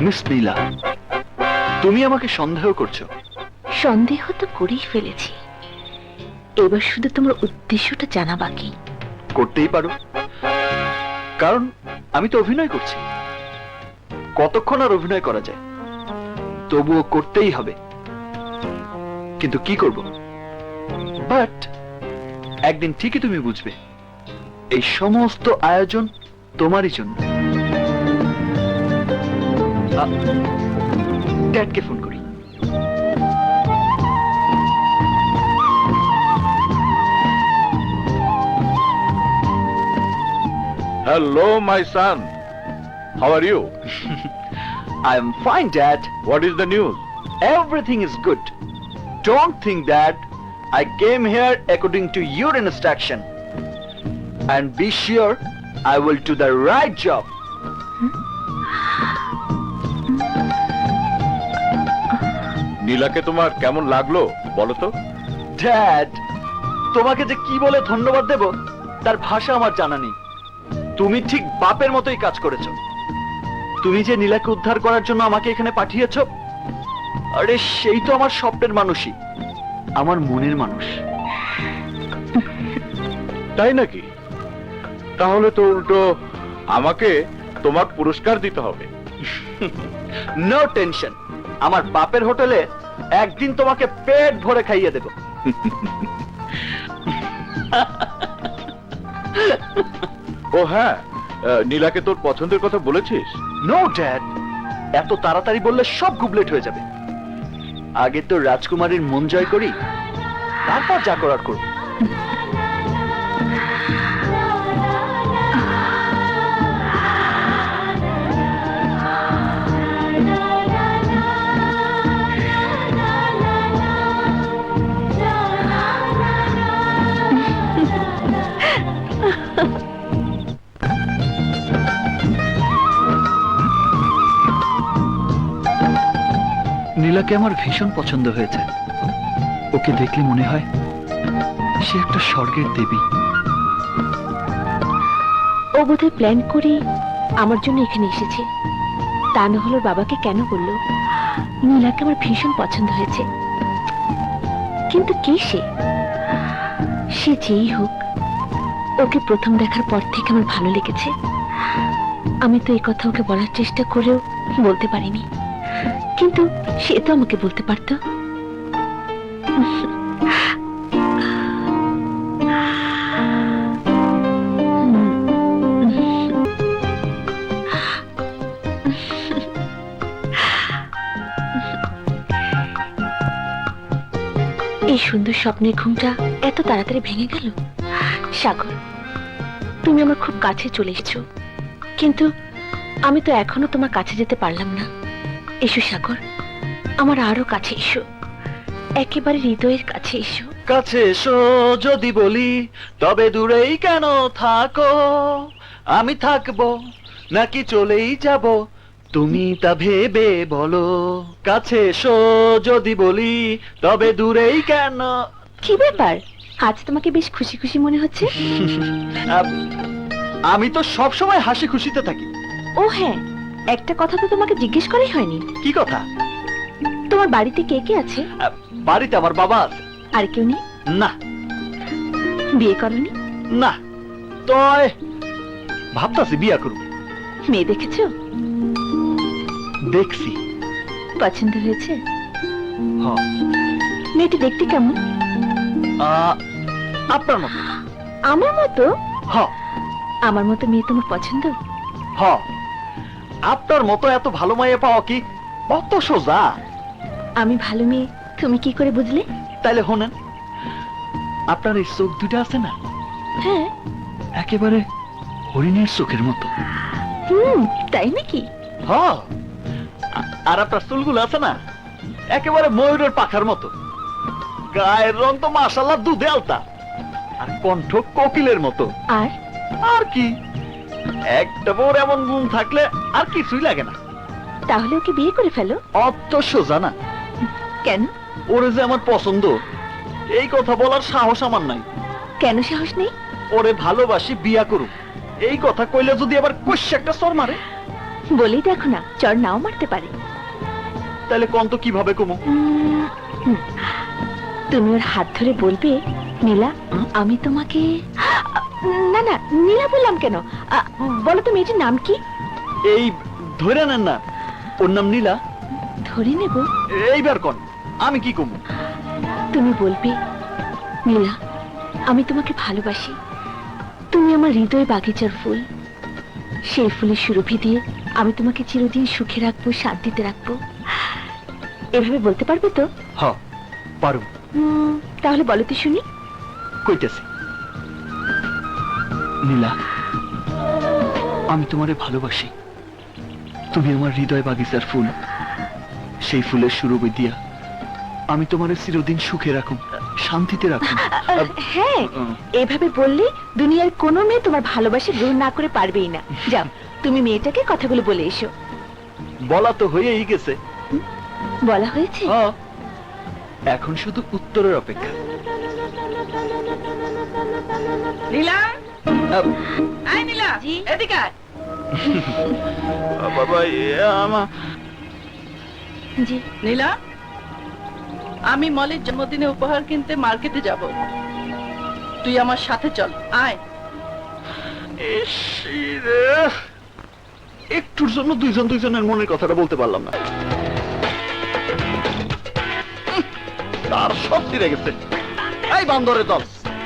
Miss নীলা, তুমি আমাকে সন্দেহ করছো? সন্দেহ তো করেই ফেলেছি, এবার শুধু তোমার উদ্দেশ্যটা জানা বাকি। করতেই পারো, কারণ আমি তো অভিনয় করছি। কতক্ষণ আর অভিনয় করা যায়? তবুও করতেই হবে। কিন্তু কি করব? বাট একদিন ঠিকই তুমি বুঝবে, এই সমস্ত আয়োজন তোমারই জন্য। ড্যাডকে ফোন করি। Hello, my son. How are you? I am fine, Dad. What is the news? Everything is good. Don't think that I came here according to your instruction. And be sure I will do the right job. নীলাকে তোমার কেমন লাগলো বলো তো? Dad, তোমাকে যে কি বলে ধন্যবাদ দেব তার ভাষা আমার জানা নেই। তুমি ঠিক বাপের মতোই কাজ করেছো। তুমি যে নীলাকে উদ্ধার করার জন্য আমাকে এখানে পাঠিয়েছো, আরে সেই তো আমার স্বপ্নের মানুষই, আমার মনের মানুষ। তাই নাকি? তাহলে তো উল্টো আমাকে তোমার পুরস্কার দিতে হবে। নো টেনশন, আমার বাপের হোটেলে একদিন তোমাকে পেট ভরে খাইয়ে দেব। ও হ্যাঁ, নীলাকে তোর পছন্দের কথা বলেছিস? নো ড্যাড, এত তাড়াতাড়ি বললে সব গুবলেট হয়ে যাবে। আগে তো রাজকুমারীর মন জয় করি, তারপর যা করার করব। নীলাকে আমার ভীষণ পছন্দ হয়েছে। ওকে দেখলে মনে হয় সে একটা স্বর্গের দেবী। ও বোধহয় প্ল্যান করে আমার জন্য এখানে এসেছে। তা না হলো বাবাকে কেন বলল নীলাকে আমার ভীষণ পছন্দ হয়েছে? কিন্তু কে সে? সে যেই হোক, ওকে প্রথম দেখার পর থেকে আমার ভালো লেগেছে। আমি তো এই কথা ওকে বলার চেষ্টা করেও বলতে পারিনি, কিন্তু সে তো আমাকে বলতে পারত। এই সুন্দর স্বপ্নের ঘুমটা এত তাড়াতাড়ি ভেঙে গেল। সাগর, তুমি আমার খুব কাছে চলে এসেছো, কিন্তু আমি তো এখনো তোমার কাছে যেতে পারলাম না। এসো সাগর, আমার আরো কাছে এসো, একেবারে হৃদয়ের কাছে এসো। কাছে এসো যদি বলি, তবে দূরেই কেন থাকো? আমি থাকবো নাকি চলেই যাব, তুমি তা ভেবে বলো। কাছে এসো যদি বলি, তবে দূরেই কেন। কি ব্যাপার, আজ তোমাকে বেশ খুশি খুশি মনে হচ্ছে? আমি তো সব সময় হাসি খুশিতে থাকি। ও হ্যাঁ, একটা কথা তো তোমাকে জিজ্ঞেস করাই হয়নি। কি কথা? তোমার বাড়িতে কে কে আছে? বাড়িতে আমার বাবা আছে। আর কেউ নেই? না। বিয়ে করনি? না, তয় ভাবতাছি বিয়া করব। মেয়ে দেখেছো? দেখছি। পছন্দ হয়েছে? হ্যাঁ। মেয়েটি দেখতে কেমন? আপনার মতো। আমার মতো? হ্যাঁ। আমার মতো মেয়ে তোমার পছন্দ? হ্যাঁ। আপনার মতো এত ভালো মাইয়া পাওয়া কি অত সোজা? আমি ভালো মেয়ে তুমি কি করে বুঝলে? তাইলে শোনেন, আপনার এই চোখ দুটা আছে না, হ্যাঁ, একেবারে হরিণের চোখের মতো। তাই নাকি? হ্যাঁ। আর আপনার চুলগুলো আছে না, একেবারে ময়ূরের পাখার মতো। গায়ের রং তো মাশাআল্লাহ দুধে আলতা, আর কণ্ঠ কোকিলের মতো। আর আর কি, একটা বউর এমন গুণ থাকলে আর কিছুই লাগে না। তাহলে ওকে বিয়ে করে ফেলো। অত সোজা না। কেন? ওরে যে আমার পছন্দ, এই কথা বলার সাহস আমার নাই। কেন সাহস নেই? ওরে ভালোবাসি, বিয়া করুক, এই কথা কইলে যদি আবার কইছে একটা সর মারে। বলেই দেখো না, চড় নাও মারতে পারে। তাহলে কোন তো কিভাবে কমু? হুম, তুমি ওর হাত ধরে বলবে, নীলা আমি তোমাকে, না না নীলা বললাম কেন, বলো তো মেয়েটির নাম কি? এই ধরে নেন না, ওর নাম নীলা। ধরে নেব? এইবার কোন আমি কি কমু? তুমি বলবে, নীলা আমি তোমাকে ভালোবাসি, তুমি আমার হৃদয় বাগিচার ফুল, সেই ফুলের সুরভি দিয়ে আমি তোমাকে চিরদিন সুখে রাখবো, শান্তিতে রাখবো। এভাবে বলতে পারবে তো? হ পারু। তাহলে বলো তো শুনি। কইতেছি। নীলা, আমি তোমারে ভালোবাসি, তুমি আমার হৃদয় বাগিচার ফুল, সেই ফুলের সুরভি দিয়া আমি তোমারে চিরদিন সুখে রাখুম, শান্তিতে রাখুম। হ্যাঁ, এভাবে বললে দুনিয়ার কোনো মেয়ে তোমার ভালোবাসা গ্রহণ না করে পারবেই না। যাও তুমি মেয়েটাকে কথাগুলো বলে এসো। বলা তো হয়েই গেছে। বলা হয়েছে? হ্যাঁ, এখন শুধু উত্তরের অপেক্ষা। নীলা, আহ, আয় নীলা, জি? এদিকে আয়। বাবা আমার জি। নীলা, আমি মলের জন্মদিনে উপহার কিনতে মার্কেটে যাব, তুই আমার সাথে চল, আয়। একটুর জন্য দুইজনের মনের কথাটা বলতে পারলাম না। তার সব ছিঁড়ে গেছে। এই বান্দরের দল,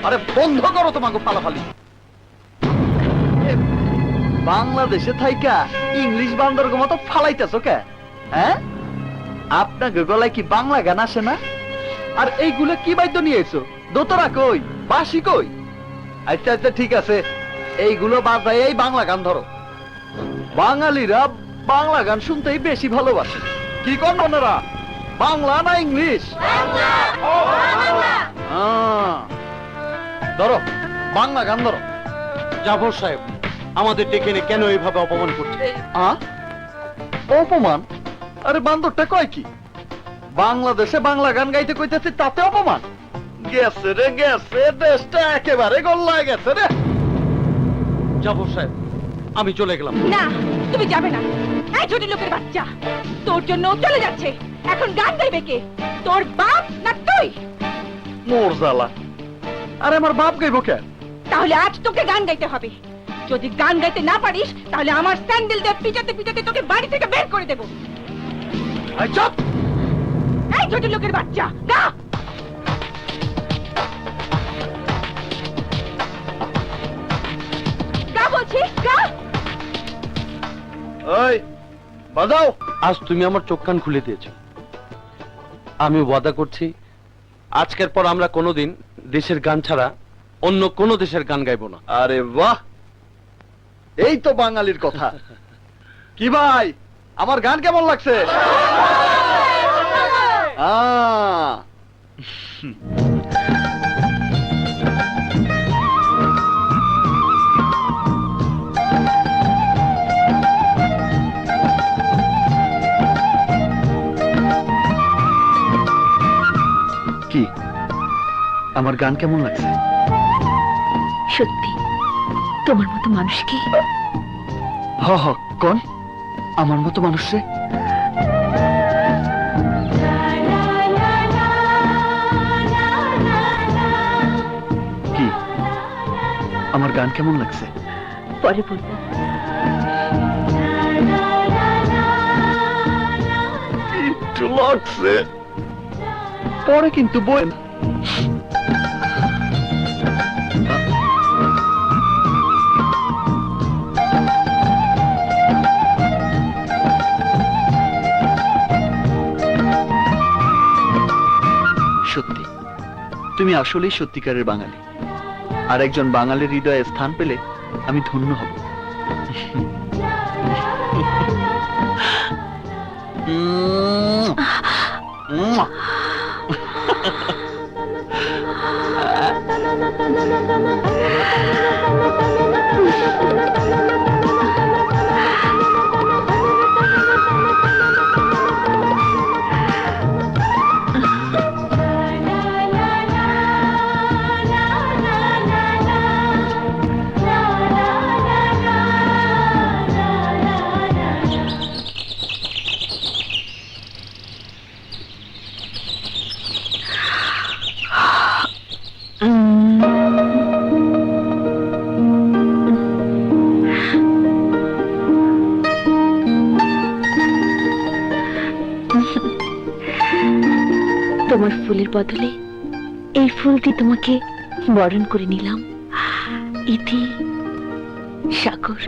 আরে বন্ধ করো তোমাকে ফালাফালি। বাংলাদেশে থাইকা ইংলিশ বান্দর মতো ফালাইতেছো কে? হ্যাঁ, আপনাকে গলায় কি বাংলা গান আসে না? আর এইগুলো কি বাদ্য নিয়েছো? দোতরা কই, বাঁশি কই? আচ্ছা আচ্ছা ঠিক আছে, এইগুলো বাজায় এই বাংলা গান ধরো। বাঙালিরা বাংলা গান শুনতেই বেশি ভালোবাসে। কি করেন ওনারা, বাংলা না ইংলিশ? ধরো বাংলা গান ধরো। জাফর সাহেব, আমাদের ডেকে এনে কেন এইভাবে অপমান করছে? অপমান? আরে বান্দরটা কয় কি, বাংলাদেশে বাংলা গান গাইতে কইতেছি তাতে অপমান? গেছে রে গেছে, দেশটা একেবারে গোল্লায় গেছে রে। জাফর সাহেব, আমি চলে গেলাম। না, তুমি যাবে না। এই ছোট লোকের বাচ্চা, তোর জন্য ও চলে যাচ্ছে। এখন গান গাইবে কে, তোর বাপ না তুই? মোর জ্বালা, আরে আমার বাপ গাইব কেন? তাহলে আজ তোকে গান গাইতে হবে। যদি গান গাইতে না পারিস তাহলে আমার স্যান্ডেল দিয়ে পিটাতে পিটাতে তোকে বাড়ি থেকে বের করে দেব। এই চুপ! এই ছোট লোকের বাচ্চা, গা! গা বলছি, গা! ওই বাজাও। আজ তুমি আমার চোখ কান খুলে দিয়েছো। আমি ওয়াদা করছি, আজকের পর আমরা কোনোদিন দেশের গান ছাড়া অন্য কোন দেশের গান গাইবো না। আরে বাহ, এই তো বাঙালির কথা। কি ভাই, আমার গান কেমন লাগছে? কি আমার গান কেমন লাগছে? সত্যি তোমার মতো মানুষকে। হ হ, কোন আমার মতো মানুষে? কি আমার গান কেমন লাগছে? পরে বলবো। একটু লাগছে, পরে কিন্তু বই। সত্যি তুমি আসলেই সত্যিকারের বাঙালি, আর একজন বাঙালির হৃদয়ে স্থান পেলে আমি ধন্য হব। তোমার ফুলের বদলে এই ফুল দিয়ে তোমাকে বরণ করে নিলাম। ইতি সাগর।